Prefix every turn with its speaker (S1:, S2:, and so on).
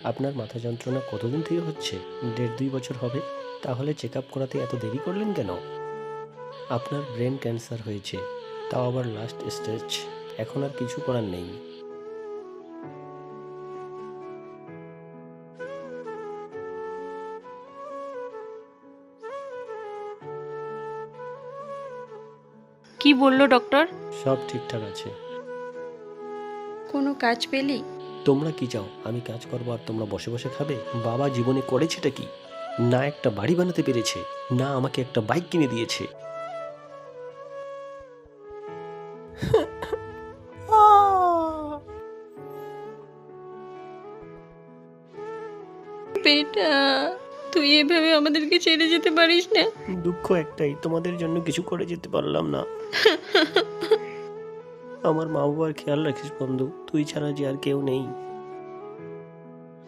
S1: আপনার মাথা যন্ত্রণা কতদিন থেকে হচ্ছে? 1.5-2 বছর হবে। তাহলে চেক আপ করাতে এত দেরি করলেন কেন? আপনার ব্রেন ক্যান্সার হয়েছে, তাও আবার লাস্ট স্টেজ। এখন আর কিছু করার নেই।
S2: কি বললো ডক্টর?
S1: সব ঠিকঠাক আছে।
S2: কোনো কাজ পেলি?
S1: তোমরা কি চাও আমি কাজ করবো আর তোমরা বসে বসে খাবে? বাবা জীবনে করেছেটা কি? না একটা বাড়ি বানাতে পেরেছে, না আমাকে একটা বাইক কিনে দিয়েছে।
S2: বেটা, তুই এভাবে আমাদেরকে ছেড়ে যেতে পারিস না।
S1: দুঃখ একটাই, তোমাদের জন্য কিছু করে যেতে পারলাম না। আমার মা বাবার খেয়াল রাখিস বন্ধু, তুই ছাড়া যে আর কেউ নেই।